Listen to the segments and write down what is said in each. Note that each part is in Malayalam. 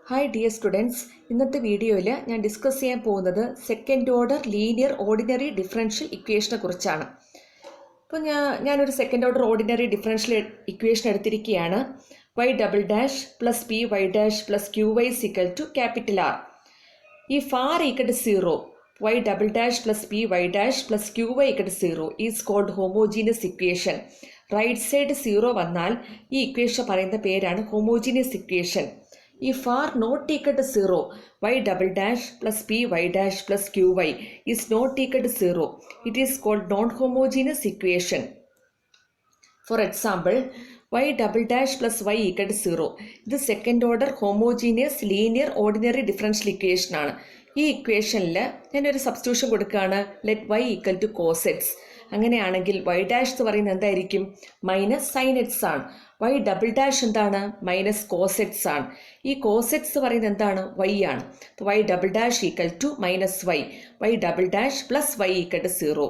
ഹായ് ഡിയർ സ്റ്റുഡൻസ്, ഇന്നത്തെ വീഡിയോയിൽ ഞാൻ ഡിസ്കസ് ചെയ്യാൻ പോകുന്നത് second order linear ordinary differential ഇക്വേഷനെ കുറിച്ചാണ്. അപ്പോൾ ഞാനൊരു second order ordinary differential equation എടുത്തിരിക്കുകയാണ്. y double dash plus p y dash plus q y equal to capital R. If r equal to 0, y double dash plus p y dash plus q y equal to 0 is called homogeneous equation. Right side 0 വന്നാൽ ഈ ഇക്വേഷൻ പറയുന്ന പേരാണ് homogeneous equation. If r not equal to 0, y double dash plus p y dash plus q y is not equal to 0. It is called non homogeneous equation. For example, y double dash plus y equal to 0. ഇത് second order homogeneous linear ordinary differential equation ആണ്. ഈ ഇക്വേഷനിൽ ഞാനൊരു സബ്സ്റ്റിറ്റ്യൂഷൻ കൊടുക്കുകയാണ്. Let y equal to cos x. അങ്ങനെയാണെങ്കിൽ y ഡാഷ് എന്ന് പറയുന്നത് എന്തായിരിക്കും? മൈനസ് സൈൻ എക്സ് ആണ്. y ഡബിൾ ഡാഷ് എന്താണ്? മൈനസ് കോസ് എക്സ് ആണ്. ഈ കോസ് എക്സ് പറയുന്നത് എന്താണ്? y ആണ്. അപ്പോൾ y double dash equal to minus y double dash plus y equal to 0.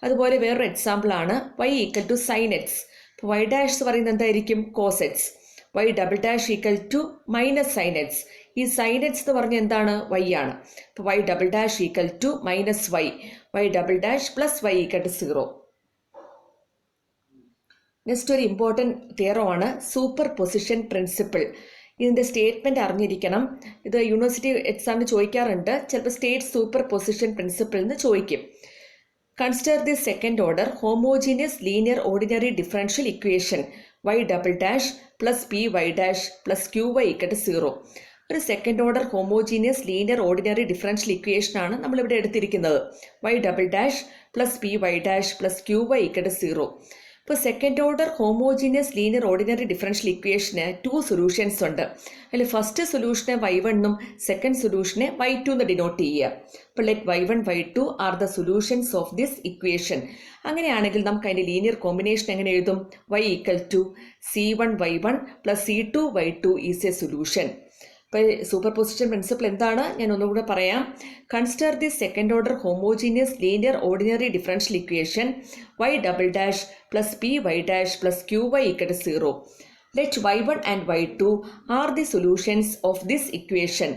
അതുപോലെ വേറൊരു എക്സാമ്പിൾ ആണ് y equal to sine x. അപ്പോൾ y ഡാഷ് എന്ന് പറയുന്നത് എന്തായിരിക്കും? Cos x. y double dash equal to minus sine x. ഈ സൈൻ എക്സ് എന്ന് പറഞ്ഞാൽ എന്താണ്? y ആണ്. അപ്പോൾ y double dash equal to minus y double dash plus y equal to 0. Next ഒരു ഇമ്പോർട്ടൻറ്റ് തിയറം ആണ് സൂപ്പർ പൊസിഷൻ പ്രിൻസിപ്പിൾ. ഇതിൻ്റെ സ്റ്റേറ്റ്മെൻറ്റ് അറിഞ്ഞിരിക്കണം. ഇത് യൂണിവേഴ്സിറ്റി എക്സാമിന് ചോദിക്കാറുണ്ട്. ചിലപ്പോൾ സ്റ്റേറ്റ് സൂപ്പർ പൊസിഷൻ പ്രിൻസിപ്പിൾ എന്ന് ചോദിക്കും. Consider the second order homogeneous linear ordinary differential equation y double dash plus p y dash plus q y equal to 0. ഒരു second order homogeneous linear ordinary differential ഇക്വേഷനാണ് നമ്മളിവിടെ എടുത്തിരിക്കുന്നത്. y double dash plus p y dash plus q y equal to 0. ഇപ്പോൾ second order homogeneous linear ordinary differential ഇക്വേഷന് 2 സൊല്യൂഷൻസ് ഉണ്ട്. അതിൽ ഫസ്റ്റ് സൊല്യൂഷനെ y1 എന്നും സെക്കൻഡ് സൊല്യൂഷനെ y2 എന്ന് ഡിനോട്ട് ചെയ്യുക. അപ്പോൾ let y1 y2 are the solutions of this equation. അങ്ങനെയാണെങ്കിൽ നമുക്ക് അതിൻ്റെ ലീനിയർ കോമ്പിനേഷൻ എങ്ങനെ എഴുതും? y equal to c1 y1 plus c2 y2 is a solution. അപ്പോൾ സൂപ്പർ പൊസിഷൻ പ്രിൻസിപ്പിൾ എന്താണ്? ഞാൻ ഒന്നുകൂടെ പറയാം. Consider the second order homogeneous linear ordinary differential equation y double dash plus p y dash plus q y equal to 0. Let y1 and y2 are the solutions of this equation.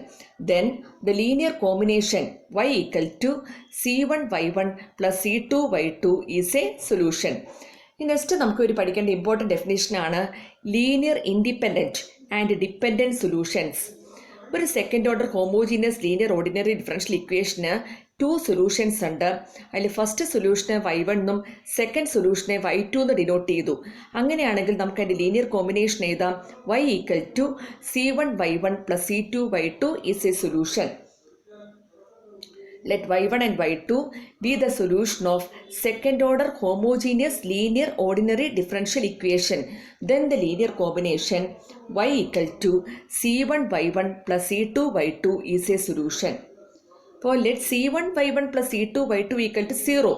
Then the linear combination y equal to c1 y1 plus c2 y2 is a solution. Next നമുക്ക് ഒരു പഠിക്കേണ്ട ഇമ്പോർട്ടൻറ്റ് ഡെഫിനേഷനാണ് linear independent and dependent solutions. ഒരു second order homogeneous linear ordinary differential ഇക്വേഷന് 2 സൊല്യൂഷൻസ് ഉണ്ട്. അതിൽ ഫസ്റ്റ് സൊല്യൂഷനെ y1 എന്നും സെക്കൻഡ് സൊല്യൂഷനെ y2 എന്ന് ഡിനോട്ട് ചെയ്തു. അങ്ങനെയാണെങ്കിൽ നമുക്ക് അതിൻ്റെ ലീനിയർ കോമ്പിനേഷൻ എഴുതാം. y equal to c1 y1 plus c2 y2 is a solution. Let y1 and y2 be the solution of second order homogeneous linear ordinary differential equation. Then the linear combination y equal to c1 y1 plus c2 y2 is a solution. So let c1 y1 plus c2 y2 equal to 0.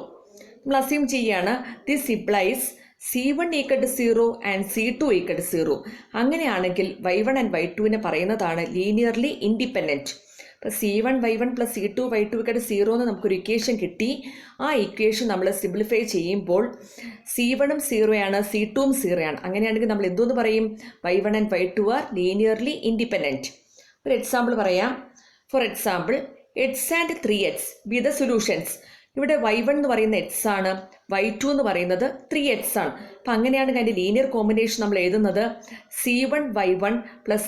നമ്മൾ അസ്യൂം ചെയ്യാണ്. This implies c1 equal to 0 and c2 equal to 0. അങ്ങനെയാണെങ്കിൽ y1 and y2 പറയുന്നതാണ് ലീനിയർലി ഇൻഡിപെൻഡൻറ്റ്. ഇപ്പോൾ c1 y1 plus c2 y2 equal to 0 എന്ന് നമുക്കൊരു ഇക്വേഷൻ കിട്ടി. ആ ഇക്വേഷൻ നമ്മൾ സിംപ്ലിഫൈ ചെയ്യുമ്പോൾ c1 0 ആണ്, c2 0 ആണ്. അങ്ങനെയാണെങ്കിൽ നമ്മൾ എന്തോന്ന് പറയും? y1 and y2 R linearly independent. ഒരു എക്സാമ്പിൾ പറയാം. For example, x and 3x B the solutions. ഇവിടെ y1 എന്ന് പറയുന്ന എക്സ് ആണ്, y2 എന്ന് പറയുന്നത് 3x ആണ്. അപ്പം അങ്ങനെയാണെങ്കിൽ അതിൻ്റെ ലീനിയർ കോമ്പിനേഷൻ നമ്മൾ എഴുതുന്നത് c1 y1 plus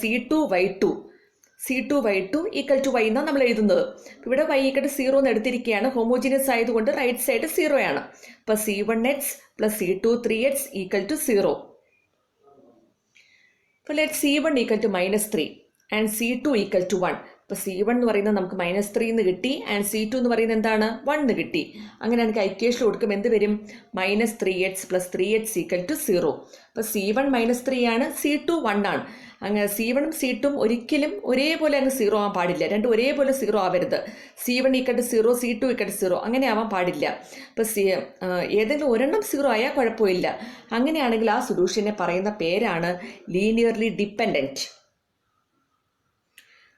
c2 y2 equal to y എന്നാണ് നമ്മൾ എഴുതുന്നത്. ഇവിടെ y ഈക്വൽ ടു 0 എന്ന് എടുത്തിരിക്കുകയാണ്. ഹോമോജീനിയസ് ആയതുകൊണ്ട് റൈറ്റ് സൈഡ് 0 ആണ്. അപ്പോൾ c1x plus c2 3x equal to 0. അപ്പോൾ let c1 equal to -3 and c2 equal to 1. ഇപ്പോൾ c1 എന്ന് പറയുന്നത് നമുക്ക് -3 എന്ന് കിട്ടി ആൻഡ് c2 എന്ന് പറയുന്നത് എന്താണ്? 1 എന്ന് കിട്ടി. അങ്ങനെയാണെങ്കിൽ ഇക്വേഷൻ കൊടുക്കുമ്പോൾ എന്ത് വരും? -3x plus 3x equal to 0. അപ്പോൾ c1 -3 ആണ്, c2 1 ആണ്. അങ്ങനെ c1 ഉം c2 ഒരിക്കലും ഒരേപോലെ അങ്ങ് 0 ആവാൻ പാടില്ല. രണ്ടും ഒരേപോലെ 0 ആവരുത്. c1 equal to 0, c2 equal to 0 അങ്ങനെ ആവാൻ പാടില്ല. അപ്പോൾ ഏതെങ്കിലും ഒരെണ്ണം 0 ആയാൽ കുഴപ്പമില്ല. അങ്ങനെയാണെങ്കിൽ ആ സൊല്യൂഷനെ പറയുന്ന പേരാണ് ലീനിയർലി ഡിപ്പെൻഡൻറ്റ്.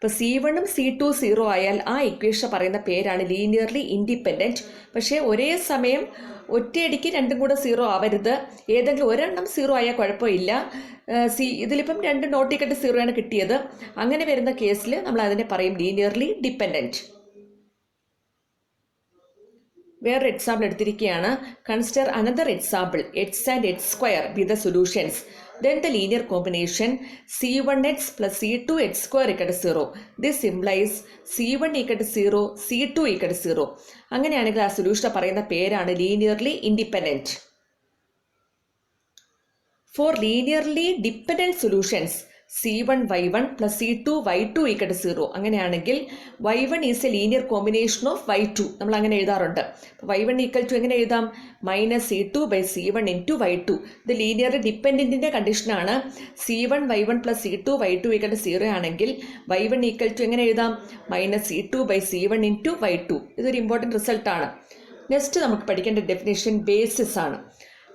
ഇപ്പോൾ C1ഉം C2 0 ആയാൽ ആ ഇക്വേഷൻ പറയുന്ന പേരാണ് ലീനിയർലി ഇൻഡിപെൻഡൻറ്റ്. പക്ഷേ ഒരേ സമയം ഒറ്റയടിക്ക് രണ്ടും കൂടെ 0 ആവരുത്. ഏതെങ്കിലും ഒരെണ്ണം 0 ആയാൽ കുഴപ്പമില്ല. ഇതിലിപ്പം രണ്ട് നോട്ട് ഈക്വൽ ടു 0 ആണ് കിട്ടിയത്. അങ്ങനെ വരുന്ന കേസിൽ നമ്മൾ അതിനെ പറയും ലീനിയർലി ഡിപ്പെൻഡൻറ്റ്. വേറൊരു എക്സാമ്പിൾ എടുത്തിരിക്കുകയാണ്. Consider another example. X and x square be the solutions. Then the linear combination C1x plus C2x square equal to 0. This implies C1 equal to 0, C2 equal to 0. അങ്ങനെയാണെങ്കിൽ ആ സൊല്യൂഷൻ പറയുന്ന പേരാണ് linearly independent. For linearly dependent solutions C1 y1 plus C2 y2 equal to 0. അങ്ങനെയാണെങ്കിൽ y1 is a linear combination of y2. നമ്മൾ അങ്ങനെ എഴുതാറുണ്ട്. y1 equal to എങ്ങനെ എഴുതാം? Minus C2 by C1 into y2. ഇത് ലീനിയർ ഡിപ്പെൻഡൻറ്റിൻ്റെ കണ്ടീഷനാണ്. C1 y1 plus C2 y2 equal to 0 ആണെങ്കിൽ y1 equal to എങ്ങനെ എഴുതാം? Minus C2 by C1 into y2. ഇതൊരു ഇമ്പോർട്ടൻറ്റ് റിസൾട്ടാണ്. നെക്സ്റ്റ് നമുക്ക് പഠിക്കേണ്ട ഡെഫിനേഷൻ ബേസിസ് ആണ്.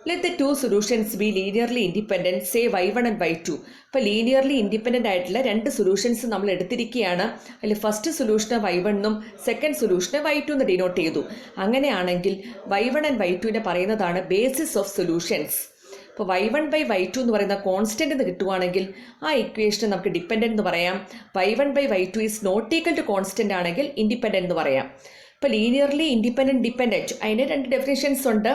Let the two solutions be linearly independent, say y1 and y2. ഇപ്പോൾ ലീനിയർലി ഇൻഡിപെൻഡൻ്റ് ആയിട്ടുള്ള രണ്ട് സൊല്യൂഷൻസ് നമ്മൾ എടുത്തിരിക്കുകയാണ്. അതിൽ ഫസ്റ്റ് സൊല്യൂഷന് y1 എന്നും സെക്കൻഡ് സൊല്യൂഷന് y2 എന്ന് ഡിനോട്ട് ചെയ്തു. അങ്ങനെയാണെങ്കിൽ y1 ആൻഡ് y2 പറയുന്നതാണ് ബേസിസ് ഓഫ് സൊല്യൂഷൻസ്. ഇപ്പോൾ y1 by y2 എന്ന് പറയുന്ന കോൺസ്റ്റൻ്റ് എന്ന് കിട്ടുവാണെങ്കിൽ ആ ഇക്വേഷന് നമുക്ക് ഡിപ്പെൻഡൻ്റ് എന്ന് പറയാം. y1 by y2 is not equal to constant ആണെങ്കിൽ ഇൻഡിപെൻഡൻ്റ് എന്ന് പറയാം. ഇപ്പോൾ ലീനിയർലി ഇൻഡിപെൻഡൻറ്റ് ഡിപ്പെൻഡൻറ്റ് അതിന് രണ്ട് ഡെഫിനേഷൻസ് ഉണ്ട്.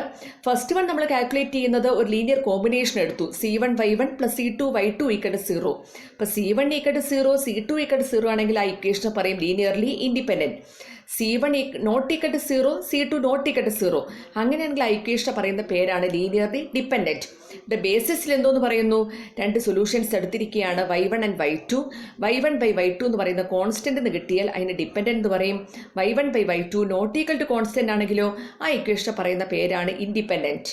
ഫസ്റ്റ് വൺ നമ്മൾ കാൽക്കുലേറ്റ് ചെയ്യുന്നത് ഒരു ലീനിയർ കോമ്പിനേഷൻ എടുത്തു. C1 y1 plus C2 y2 equal to 0. ഇപ്പോൾ C1 equal to 0, C2 equal to 0 ആണെങ്കിൽ ആ ഇക്വേഷൻ പറയും linearly independent. C1 not equal to 0, C2 not equal to 0. അങ്ങനെയാണെങ്കിൽ ആ ഇക്വേഷൻ പറയുന്ന പേരാണ് ലീനിയർലി ഡിപ്പെൻഡൻറ്റ്. ഇതിൻ്റെ ബേസിസിൽ എന്തോന്ന് പറയുന്നു? രണ്ട് സൊല്യൂഷൻസ് എടുത്തിരിക്കുകയാണ് y1 and y2. y1 by y2 എന്ന് പറയുന്ന കോൺസ്റ്റൻ്റ് എന്ന് കിട്ടിയാൽ അതിന് ഡിപ്പെൻഡൻ്റ് എന്ന് പറയും. y1 by y2 not equal to constant ആണെങ്കിലോ ആ ഇക്വേഷൻ പറയുന്ന പേരാണ് ഇൻഡിപെൻഡൻറ്റ്.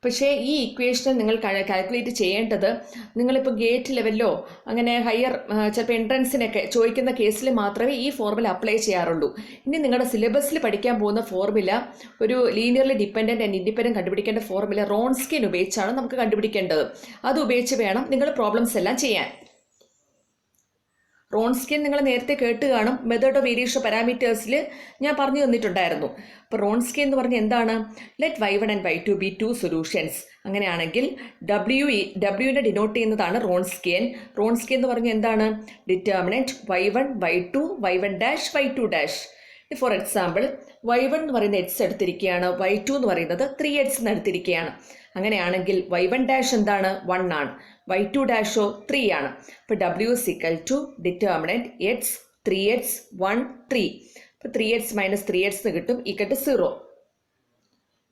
പക്ഷേ ഈ ഇക്വേഷൻ നിങ്ങൾ കാൽക്കുലേറ്റ് ചെയ്യേണ്ടത് നിങ്ങളിപ്പോൾ ഗേറ്റ് ലെവലിലോ അങ്ങനെ ഹയർ ചിലപ്പോൾ എൻട്രൻസിനൊക്കെ ചോദിക്കുന്ന കേസിൽ മാത്രമേ ഈ ഫോർമുല അപ്ലൈ ചെയ്യാറുള്ളൂ. ഇനി നിങ്ങളുടെ സിലബസിൽ പഠിക്കാൻ പോകുന്ന ഫോർമുല ഒരു ലീനിയർലി ഡിപ്പെൻഡൻറ്റ് ആൻഡ് ഇൻഡിപെൻഡൻറ്റ് കണ്ടുപിടിക്കേണ്ട ഫോർമുല റോൺസ്കിയൻ ഉപയോഗിച്ചാണ് നമുക്ക് കണ്ടുപിടിക്കേണ്ടത്. അത് ഉപയോഗിച്ച് വേണം നിങ്ങൾ പ്രോബ്ലംസ് എല്ലാം ചെയ്യാൻ. റോൺസ്കിയൻ നിങ്ങൾ നേരത്തെ കേട്ട് കാണും. മെത്തേഡ് ഓഫ് വേരിയേഷൻ പാരാമീറ്റേഴ്സിൽ ഞാൻ പറഞ്ഞു തന്നിട്ടുണ്ടായിരുന്നു. അപ്പോൾ റോൺസ്കിയൻ എന്ന് പറഞ്ഞാൽ എന്താണ്? Let y1 and y2 be two solutions. അങ്ങനെയാണെങ്കിൽ ഡബ്ല്യുവിനെ ഡിനോട്ട് ചെയ്യുന്നതാണ് റോൺസ്കിയൻ. റോൺസ്കിയൻ എന്ന് പറഞ്ഞാൽ എന്താണ്? Determinant y1 y2 y1 dash y2 dash. For example y1 എന്ന് പറയുന്ന x എടുത്തിരിക്കുകയാണ്, y2 എന്ന് പറയുന്നത് 3x എന്ന് എടുത്തിരിക്കുകയാണ്. അങ്ങനെയാണെങ്കിൽ y1 ഡാഷ് എന്താണ്? 1 ആണ്, y2 ഡാഷോ 3 ആണ്. അപ്പോൾ w is equal to determinant x 3x 1 3. അപ്പോൾ 3x മൈനസ് 3x എന്ന് കിട്ടും ഈക്വൽ ടു 0.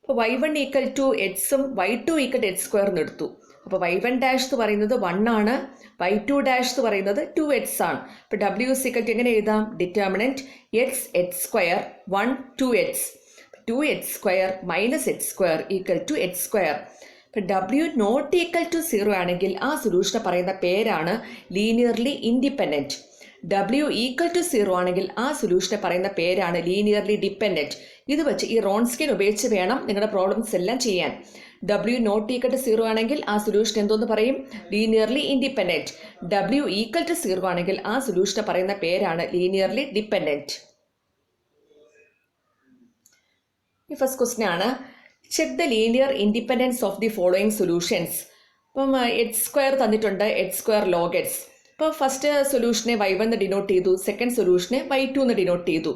അപ്പോൾ y1 ഈക്വൽ ടു എക്സും y2 equal to x square എന്ന് എടുത്തു. അപ്പോൾ y1 ഡാഷ് എന്ന് പറയുന്നത് 1 ആണ്, y2 ഡാഷ് എന്ന് പറയുന്നത് 2x ആണ്. അപ്പോൾ w is equal to എങ്ങനെ എഴുതാം? Determinant x x square 1 2x. 2x square minus x square equal to x square. ഇപ്പോൾ w നോട്ട് ഈക്വൽ ടു 0 ആണെങ്കിൽ ആ സൊല്യൂഷനെ പറയുന്ന പേരാണ് linearly independent. w equal to 0 ആണെങ്കിൽ ആ സൊല്യൂഷനെ പറയുന്ന പേരാണ് ലീനിയർലി ഡിപ്പെൻഡൻറ്റ്. ഇത് വെച്ച് ഈ റോൺസ്കിയൻ ഉപയോഗിച്ച് വേണം നിങ്ങളുടെ പ്രോബ്ലംസ് എല്ലാം ചെയ്യാൻ. w നോട്ട് ഈക്വൽ ടു 0 ആണെങ്കിൽ ആ സൊല്യൂഷൻ എന്തോന്ന് പറയും? Linearly independent. w equal to 0 ആണെങ്കിൽ ആ സൊല്യൂഷനെ പറയുന്ന പേരാണ് ലീനിയർലി ഡിപ്പെൻഡൻറ്റ്. ഈ ഫസ്റ്റ് ക്വസ്റ്റ്യൻ ആണ്, check the linear independence of the following solutions. അപ്പം എക്സ് സ്ക്വയർ തന്നിട്ടുണ്ട്, എക്സ് സ്ക്വയർ ലോഗ് എക്സ്. ഇപ്പോൾ ഫസ്റ്റ് സൊല്യൂഷനെ y1 എന്ന് ഡിനോട്ട് ചെയ്തു, സെക്കൻഡ് സൊല്യൂഷനെ y2 എന്ന് ഡിനോട്ട് ചെയ്തു.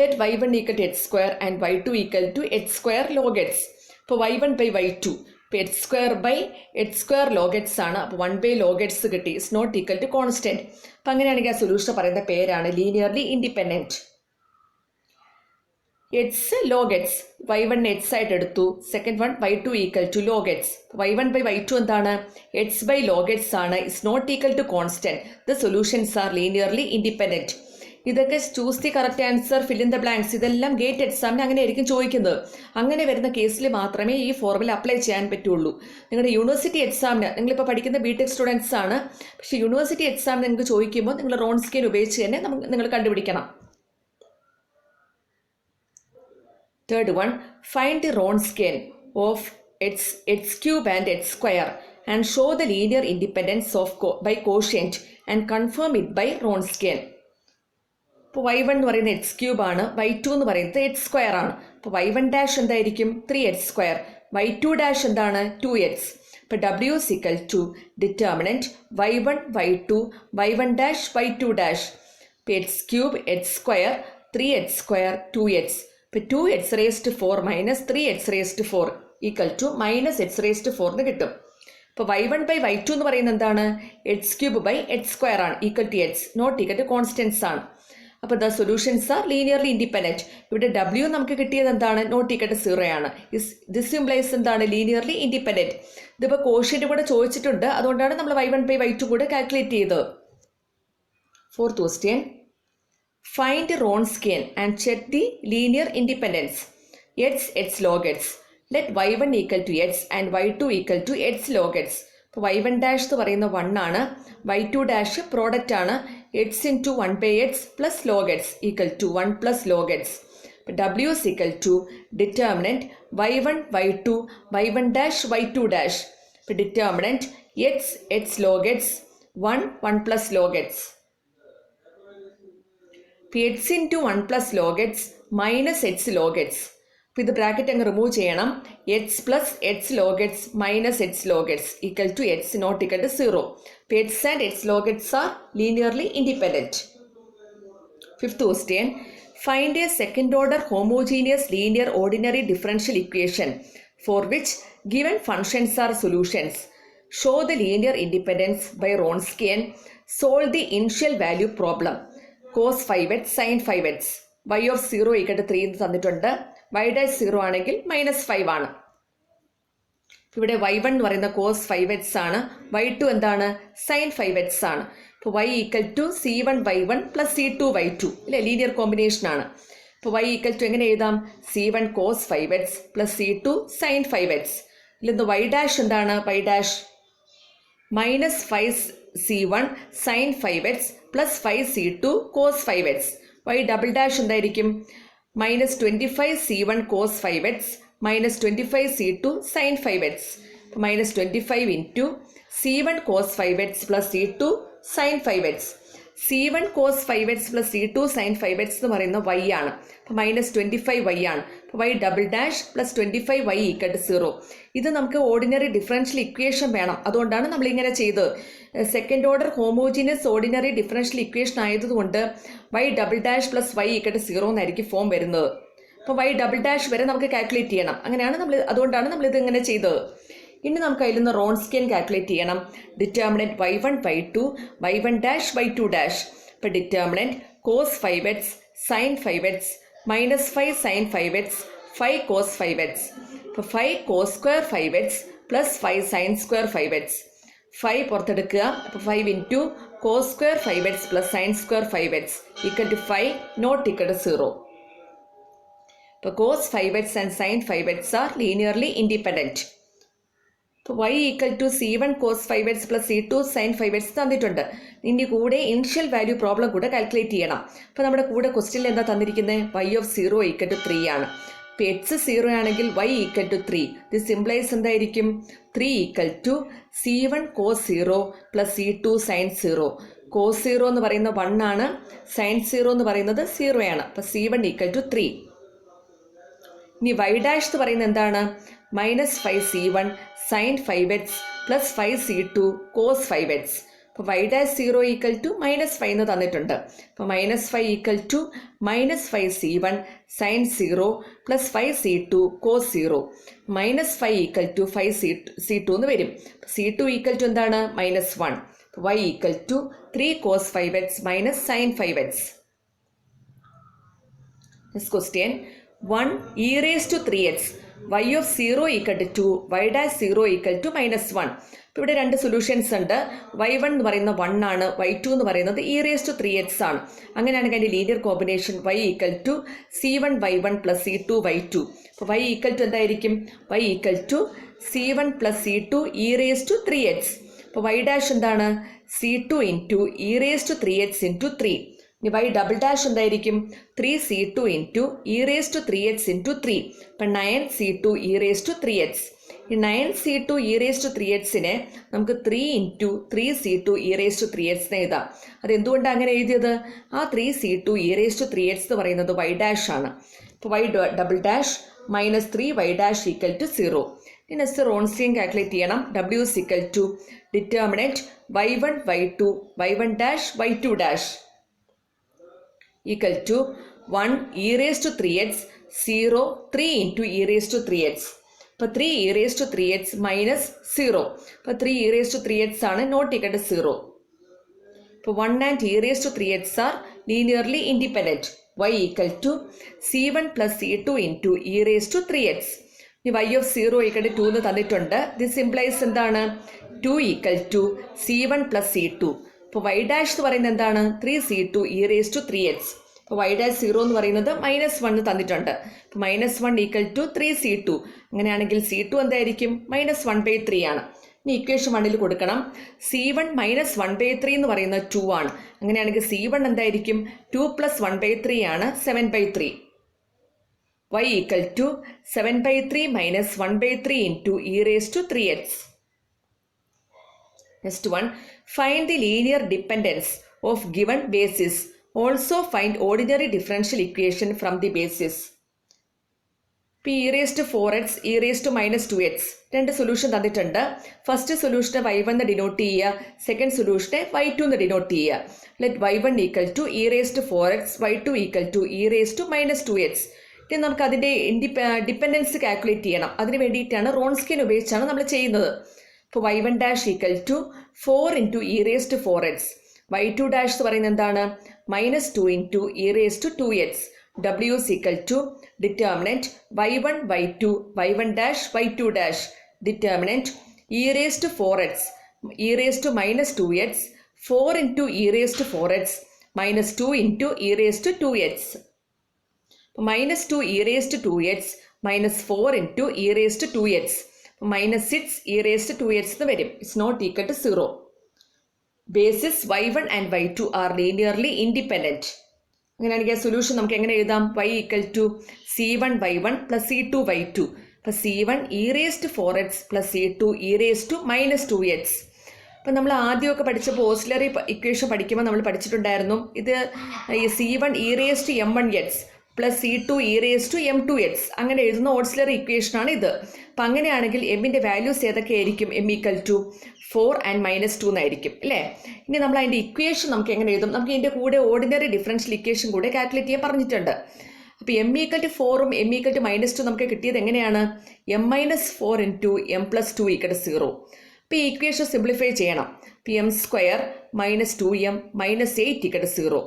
Let y1 equal to x square and y2 equal to x square log x. ഇപ്പോൾ y1 ബൈ y2, ഇപ്പോൾ x square by x square log x ആണ്. അപ്പോൾ 1 ബൈ ലോഗ് എക്സ് കിട്ടി, is not equal to constant. അപ്പോൾ അങ്ങനെയാണെങ്കിൽ ആ സൊല്യൂഷൻ പറയുന്ന പേരാണ് linearly independent. X log x, y1 x ആയിട്ട് എടുത്തു, second one y2 equal to log x. y1 by y2 എന്താണ്? എക്സ് ബൈ ലോഗ് എക്സ് ആണ്, is not equal to constant. The solutions are linearly independent. ഇതൊക്കെ choose the correct answer, fill in the blanks, ഇതെല്ലാം ഗേറ്റ് എക്സാമിന് അങ്ങനെ ആയിരിക്കും ചോദിക്കുന്നത്. അങ്ങനെ വരുന്ന കേസിൽ മാത്രമേ ഈ ഫോർമുല അപ്ലൈ ചെയ്യാൻ പറ്റുള്ളൂ. നിങ്ങളുടെ യൂണിവേഴ്സിറ്റി എക്സാമിന്, നിങ്ങളിപ്പോൾ പഠിക്കുന്ന ബിടെക് സ്റ്റുഡൻസ് ആണ്, പക്ഷേ യൂണിവേഴ്സിറ്റി എക്സാമിന് നിങ്ങൾക്ക് ചോദിക്കുമ്പോൾ നിങ്ങൾ റോൺസ്കിയൻ ഉപയോഗിച്ച് തന്നെ നിങ്ങൾ കണ്ടുപിടിക്കണം. Third one, find the Wronskian of x cube and x square. and show the linear independence of by quotient and confirm it by Wronskian. ഇപ്പോൾ y1 എന്ന് പറയുന്നത് എക്സ് ക്യൂബ് ആണ്, y2 എന്ന് പറയുന്നത് എക്സ് സ്ക്വയർ ആണ്. അപ്പോൾ y1 ഡാഷ് എന്തായിരിക്കും 3x², y2 ഡാഷ് എന്താണ് 2x. ഇപ്പോൾ w is equal to determinant y1 y2 y1 dash y2 dash. ഇപ്പോൾ x cube x square 3x², 2x. ഇപ്പോൾ 2x⁴ minus 3x⁴ equal to -x⁴ എന്ന് കിട്ടും. ഇപ്പോൾ y1/y2 എന്ന് പറയുന്നത് എന്താണ്, x cube by x square ആണ്, equal to x, not equal to constants ആണ്. അപ്പോൾ the solutions are linearly independent. ഇവിടെ w നമുക്ക് കിട്ടിയത് എന്താണ്, നോട്ട് ഈക്വൽ ടു 0 ആണ്. ദിസ് ഇംപ്ലൈസ് എന്താണ്, ലീനിയർലി ഇൻഡിപെൻഡൻറ്റ്. ഇതിപ്പോൾ കോഷ്യൻ്റ് കൂടെ ചോദിച്ചിട്ടുണ്ട്, അതുകൊണ്ടാണ് നമ്മൾ y1/y2 കൂടെ കാൽക്കുലേറ്റ് ചെയ്തത്. Fourth question, find Wronskian and check the linear independence x log x. Let y1 equal to x and y2 equal to x log x. ഇപ്പോൾ y1 ഡാഷ് എന്ന് പറയുന്ന 1 ആണ്, y2 ഡാഷ് പ്രോഡക്റ്റ് ആണ്, x into 1/x plus log x equal to 1 plus log x. ഇപ്പോൾ w is equal to determinant y1 y2 y1 dash y2 dash. ഇപ്പോൾ determinant x log x 1 plus log x. ഇപ്പോൾ x into 1 plus log x minus x log x. അപ്പോൾ ഇത് ബ്രാക്കറ്റ് അങ്ങ് റിമൂവ് ചെയ്യണം. X plus x log x minus x log x equal to x not equal to 0. അപ്പോൾ x and x log x are linearly independent. Fifth question, find a second order homogeneous linear ordinary differential equation for which given functions are solutions. Show the linear independence by Wronskian. Solve the initial value problem. cos 5x sin 5x. y of 0 equal to 3 എന്ന് തന്നിട്ടുണ്ട്. y ഡാഷ് 0 ആണെങ്കിൽ -5 ആണ്. ഇവിടെ y1 എന്ന് പറയുന്ന cos 5x ആണ്, y2 എന്താണ് sin 5x ആണ്. ഇപ്പോൾ y equal to c1y1 plus c2y2 അല്ലേ, ലീനിയർ കോമ്പിനേഷൻ ആണ്. ഇപ്പോൾ y ഈക്വൽ ടു എങ്ങനെ എഴുതാം, c1 cos 5x plus c2 sin 5x. ഇതിൽ y ഡാഷ് എന്താണ്, y dash -5c1 sin 5x plus 5c2 cos 5x. y double dash എന്തായിരിക്കും, -25c1 cos 5x minus 25c2 sin 5x. -25 into c1 cos 5x plus c2 sin 5x. c1 cos 5x plus c2 sin 5x എന്ന് പറയുന്ന y ആണ്. അപ്പോൾ -25y ആണ്. അപ്പോൾ y double dash plus 25y equal to 0. ഇത് നമുക്ക് ഓർഡിനറി ഡിഫറൻഷ്യൽ ഇക്വേഷൻ വേണം, അതുകൊണ്ടാണ് നമ്മൾ ഇങ്ങനെ ചെയ്തത്. Second order homogeneous ordinary differential equation ആയതുകൊണ്ട് y double dash plus y equal to 0 എന്നായിരിക്കും ഫോം വരുന്നത്. അപ്പോൾ y ഡബിൾ ഡാഷ് വരെ നമുക്ക് കാൽക്കുലേറ്റ് ചെയ്യണം, അതുകൊണ്ടാണ് നമ്മളിത് ഇങ്ങനെ ചെയ്തത്. ഇനി നമുക്ക് അതിൽ നിന്ന് Wronskian കാൽക്കുലേറ്റ് ചെയ്യണം. Determinant y1 y2 y1 dash y2 dash. ഇപ്പോൾ determinant cos 5x sin 5x -5 sin 5x 5 cos 5x. ഇപ്പോൾ 5 cos square 5x plus 5 sin square 5x. 5 പുറത്തെടുക്കുക. അപ്പോൾ 5 into cos square 5x plus sin square 5x equal to 5 not equal to 0. ഇപ്പോൾ cos 5x and sin 5x are linearly independent. ഇപ്പോൾ y equal to c1 cos 5x plus c2 sin 5x തന്നിട്ടുണ്ട്. ഇനി കൂടെ ഇനിഷ്യൽ വാല്യൂ പ്രോബ്ലം കൂടെ കാൽക്കുലേറ്റ് ചെയ്യണം. അപ്പോൾ നമ്മുടെ കൂടെ ക്വസ്റ്റ്യനിൽ എന്താ തന്നിരിക്കുന്നത്, y ഓഫ് 0 ഈക്വൽ ടു 3 ആണ്. ഇപ്പോൾ x 0 ആണെങ്കിൽ y ഈക്വൽ ടു 3. ദിസ് സിംപ്ലൈസ് എന്തായിരിക്കും, 3 equal to c1 cos 0 plus c2 sin 0. cos 0 എന്ന് പറയുന്നത് 1 ആണ്, sin 0 എന്ന് പറയുന്നത് 0 ആണ്. അപ്പോൾ c1 ഈക്വൽ ടു 3. ഇനി y ഡാഷ് എന്ന് പറയുന്നത് എന്താണ്, -5c1 sin 5x plus 5c2 cos 5x. അപ്പോൾ y ഡാഷ് 0 ഈക്വൽ ടു -5 എന്ന് തന്നിട്ടുണ്ട്. അപ്പോൾ -5 equal to -5c1 sin 0 plus 5c2 cos 0. -5 equal to 5c2 എന്ന് വരും. c2 ഈക്വൽ ടു എന്താണ്, -1. y equal to 3 cos 5x minus sin 5x. Next question, 1 e raised to 3x y of 0 equal to 2 y dash 0 equal to -1. ഇപ്പോൾ ഇവിടെ രണ്ട് സൊല്യൂഷൻസ് ഉണ്ട്. y1 എന്ന് പറയുന്നത് 1 ആണ്, y2 എന്ന് പറയുന്നത് e raised to 3x ആണ്. അങ്ങനെയാണെങ്കിൽ അതിൻ്റെ linear combination y equal to c1 y1 plus c2 y2. അപ്പോൾ y ഈക്വൽ ടു എന്തായിരിക്കും, y equal to c1 plus c2 e raised to 3x. അപ്പോൾ y ഡാഷ് എന്താണ്, c2 into e raised to 3x into 3. ഇനി y ഡബിൾ ഡാഷ് എന്തായിരിക്കും 3c2 into e raise to 3x into 3. അപ്പം 9c2 E raise to 3x. ഈ 9c2 ഇ റേസ് ടു 3xനെ നമുക്ക് 3 into 3c2 E raise to 3x എഴുതാം. അതെന്തുകൊണ്ടാണ് അങ്ങനെ എഴുതിയത്? ആ 3c2 E raise to 3x എന്ന് പറയുന്നത് y ഡാഷ് ആണ്. അപ്പോൾ y double dash minus 3y dash equal to 0. Next Wronskian calculate ചെയ്യണം. w is equal to determinant y1 y2 y1 dash y2 dash equal to 1 e raise to 3x 0 3 into e raise to 3x. അപ്പോൾ 3 E raise to 3x minus 0. അപ്പോൾ 3 ഇ റേസ് ടു 3x ആണ് നോട്ട് ഈക്വൽ ടു 0. അപ്പോൾ 1 and e raise to 3x are linearly independent. y equal to c1 plus c2 into e raise to 3x. ഈ y ഓഫ് 0 ഈക്വൽ ടു 2 എന്ന് തന്നിട്ടുണ്ട്. ദിസ് ഇംപ്ലൈസ് എന്താണ്? 2 equal to c1 plus c2. അപ്പോൾ y ഡാഷ് എന്ന് പറയുന്നത് എന്താണ്? 3c2 E raise to 3x. അപ്പോൾ y ഡാഷ് 0 എന്ന് പറയുന്നത് -1 തന്നിട്ടുണ്ട്. അപ്പോൾ -1 ഈക്വൽ ടു 3c2. അങ്ങനെയാണെങ്കിൽ c2 എന്തായിരിക്കും? -1/3 ആണ്. ഇനി ഇക്വേഷൻ 1 കൊടുക്കണം. c1 -1/3 എന്ന് പറയുന്നത് 2 ആണ്. അങ്ങനെയാണെങ്കിൽ c1 എന്തായിരിക്കും? 2 + 1/3 ആണ് 7/3. y equal to 7/3 minus 1/3 into e raise to 3x. Next one, find the linear dependence of given basis. Also find ordinary differential equation from the basis. ഇപ്പോൾ e raise to 4x e raise to -2x രണ്ട് സൊല്യൂഷൻ തന്നിട്ടുണ്ട്. ഫസ്റ്റ് സൊല്യൂഷനെ y1 എന്ന് ഡിനോട്ട് ചെയ്യുക, സെക്കൻഡ് സൊല്യൂഷനെ y2 എന്ന് ഡിനോട്ട് ചെയ്യുക. Let y1 equal to e raise to 4x y2 equal to e raise to -2x. ഇനി നമുക്ക് അതിൻ്റെ ഡിപ്പെൻഡൻസ് കാൽക്കുലേറ്റ് ചെയ്യണം. അതിന് വേണ്ടിയിട്ടാണ് റോൺസ്കിയൻ ഉപയോഗിച്ചാണ് നമ്മൾ ചെയ്യുന്നത്. ഇപ്പോൾ y1 dash equal to 4 into e raise to 4x. y2 dash എന്ന് പറയുന്നത് എന്താണ്? -2 into e raise to 2x. w is equal to determinant y1 y2 y1 dash y2 dash determinant e raised to 4x e raised to -2x 4 into e raised to 4x minus 2 into e raised to 2x. -2 e raised to 2x minus 4 into e raised to 2x -6 e raised to 2x എന്ന് വരും. It's not equal to 0. Bases y1 and y2 are linearly independent. അങ്ങനെയാണെങ്കിൽ സൊല്യൂഷൻ നമുക്ക് എങ്ങനെ എഴുതാം? y equal to c1 y1 plus c2 y2. അപ്പോൾ c1 e raise to 4x plus c2 e raise to -2x. അപ്പം നമ്മൾ ആദ്യമൊക്കെ പഠിച്ചപ്പോൾ ഓക്സിലറി ഇക്വേഷൻ പഠിക്കുമ്പോൾ നമ്മൾ പഠിച്ചിട്ടുണ്ടായിരുന്നു. ഇത് ഈ c1 e raise to m1x plus c2 e raise to m2x അങ്ങനെ എഴുതുന്ന ഓക്സിലറി ഇക്വേഷനാണ് ഇത്. അപ്പം അങ്ങനെയാണെങ്കിൽ എമ്മിൻ്റെ വാല്യൂസ് ഏതൊക്കെയായിരിക്കും? m ഈക്വൽ ടു 4 and -2 എന്നായിരിക്കും അല്ലേ? ഇനി നമ്മൾ അതിൻ്റെ ഇക്വേഷൻ നമുക്ക് എങ്ങനെ എഴുതും? നമുക്ക് ഇതിൻ്റെ കൂടെ ഓർഡിനറി ഡിഫറൻഷ്യൽ ഇക്വേഷൻ കൂടെ കാൽക്കുലേറ്റ് ചെയ്യാൻ പറഞ്ഞിട്ടുണ്ട്. അപ്പോൾ m ഈക്വൽ ടു 4ഉം m ഈക്വൽ ടു -2 നമുക്ക് കിട്ടിയത് എങ്ങനെയാണ്? m-4 into m+2 equal to 0. അപ്പോൾ ഈ ഇക്വേഷൻ സിംപ്ലിഫൈ ചെയ്യണം. അപ്പോൾ m² -2m -8 ഈക്വൽ ടു 0.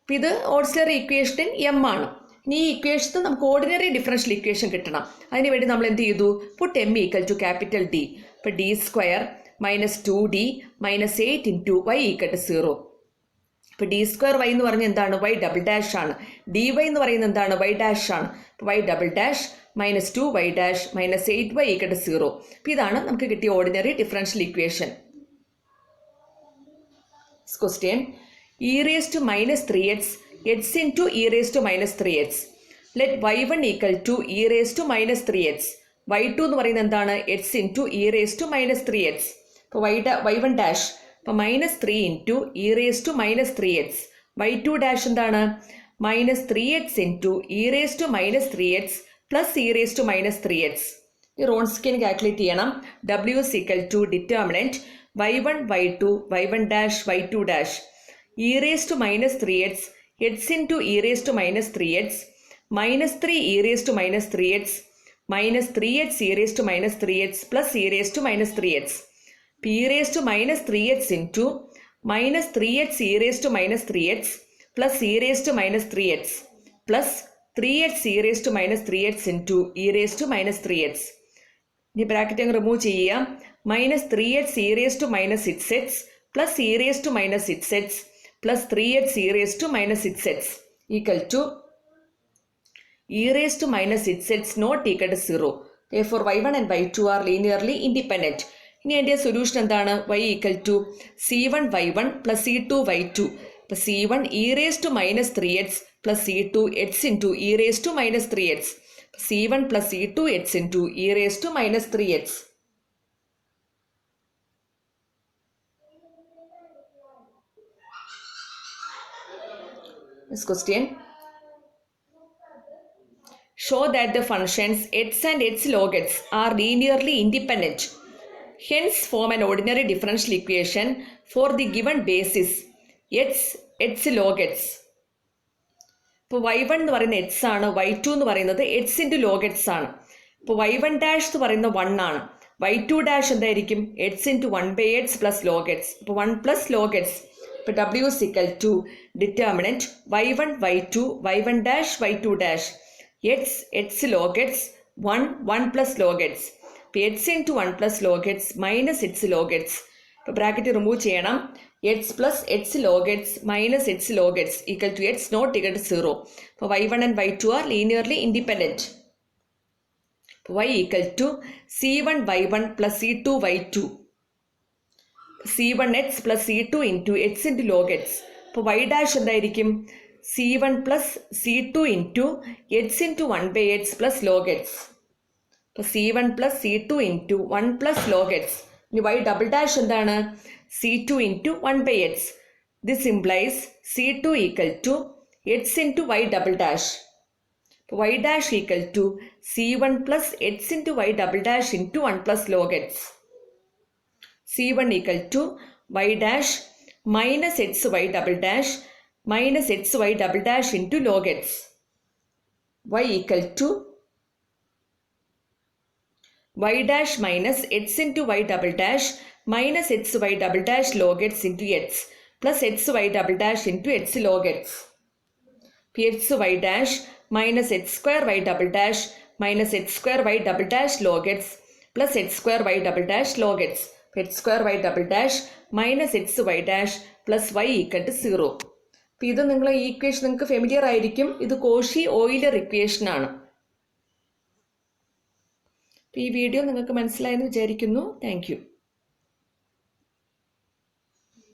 അപ്പോൾ ഇത് ഓക്സിലറി ഇക്വേഷൻ m ആണ്. ഇനി ഈ ഇക്വേഷന് നമുക്ക് ഓർഡിനറി ഡിഫറൻഷ്യൽ ഇക്വേഷൻ കിട്ടണം. അതിനുവേണ്ടി നമ്മൾ എന്ത് ചെയ്തു? Put m equal to capital D. അപ്പോൾ d² -2d -8 into y equal to 0. ഇപ്പോൾ d² y എന്ന് പറഞ്ഞാൽ എന്താണ്? y ഡബിൾ ഡാഷ് ആണ്. dy എന്ന് പറയുന്നത് എന്താണ്? y ഡാഷ് ആണ്. അപ്പോൾ y double dash -2y dash -8y equal to 0. അപ്പോൾ ഇതാണ് നമുക്ക് കിട്ടിയ ordinary differential equation. Question e raised to -3x x into e raised to -3x. Let y1 equal to e raised to -3x. y2 എന്ന് പറയുന്നത് എന്താണ്? x into e raised to -3x. അപ്പോൾ y1 ഡാഷ് അപ്പോൾ -3 into e raise to -3x. y2 dash എന്താണ്? -3x into e raise to -3x plus e raise to -3x. ഈ റോൺസ്കിയൻ കാൽക്കുലേറ്റ് ചെയ്യണം. w is equal to determinant y1 y2 y1 dash y2 dash e raised to -3x x into e raised to -3x -3 e raised to -3x -3x e raised to -3x plus e raised to -3x. p raised to -3x into -3x e raised to -3x plus e raised to -3x plus 3x e raised to -3x into e raised to -3x. ഇനി ബ്രാക്കറ്റ് അങ്ങ് റിമൂവ് ചെയ്യാം. -3x e raised to -6x plus e raised to -6x plus 3x e raised to -6x equal to e raised to -6x not equal to 0. Therefore y1 and y2 are linearly independent. ഇനി എൻ്റെ സൊല്യൂഷൻ എന്താണ്? y equal to c1 y1 plus c2 y2. അപ്പോൾ C1 e raised to minus 3x plus C2 x into e raised to minus 3x. C1 plus C2 x into e raised to minus 3x. This question. Show that the functions x and x log x are linearly independent. Hence form an ordinary differential equation for the given basis x log x. ഇപ്പോൾ y1 എന്ന് പറയുന്ന എക്സ് ആണ്, y2 എന്ന് പറയുന്നത് എക്സ് ഇൻറ്റു ലോഗ് എക്സ് ആണ്. ഇപ്പോൾ y1 ഡാഷ് എന്ന് പറയുന്നത് 1 ആണ്, y2 ഡാഷ് എന്തായിരിക്കും x into 1/x plus log x. ഇപ്പോൾ 1 പ്ലസ് ലോഗ് എക്സ്. ഇപ്പോൾ w is equal to determinant y1 y2 y1 dash y2 dash x log x 1 plus log x. ഇപ്പോൾ x into 1 plus log x minus x log x. ഇപ്പോൾ ബ്രാക്കറ്റ് റിമൂവ് ചെയ്യണം. x plus x log x minus x log x equal to x not equal to 0. അപ്പോൾ y1 and y2 R linearly independent. അപ്പോൾ y equal to c1 y1 plus c2 y2 c1x plus c2 into x into log x. അപ്പോൾ y ഡാഷ് എന്തായിരിക്കും c1 plus c2 into x into 1/x plus log x. അപ്പോൾ c1 plus c2 into 1 plus log x. ഇനി y ഡബിൾ ഡാഷ് എന്താണ് c2 into 1/x. This implies c2 equal to x into y double dash. അപ്പോൾ y dash equal to c1 plus x into y double dash into 1 plus log x. c1 equal to y dash minus xy double dash minus xy double dash into log x. Y equal to y dash minus x into y double dash minus xy double dash log x into x plus xy double dash into x log x. xy dash minus x square y double dash minus x square y double dash log x plus x square y double dash log x. x square y double dash minus xy dash plus y equal to 0. അപ്പോൾ ഇത് നിങ്ങൾ ഈ ഇക്വേഷൻ നിങ്ങൾക്ക് ഫെമിലിയർ ആയിരിക്കും. ഇത് കോഷി ഓയിലർ ഇക്വേഷനാണ്. അപ്പോൾ ഈ വീഡിയോ നിങ്ങൾക്ക് മനസ്സിലായെന്ന് വിചാരിക്കുന്നു. Thank you.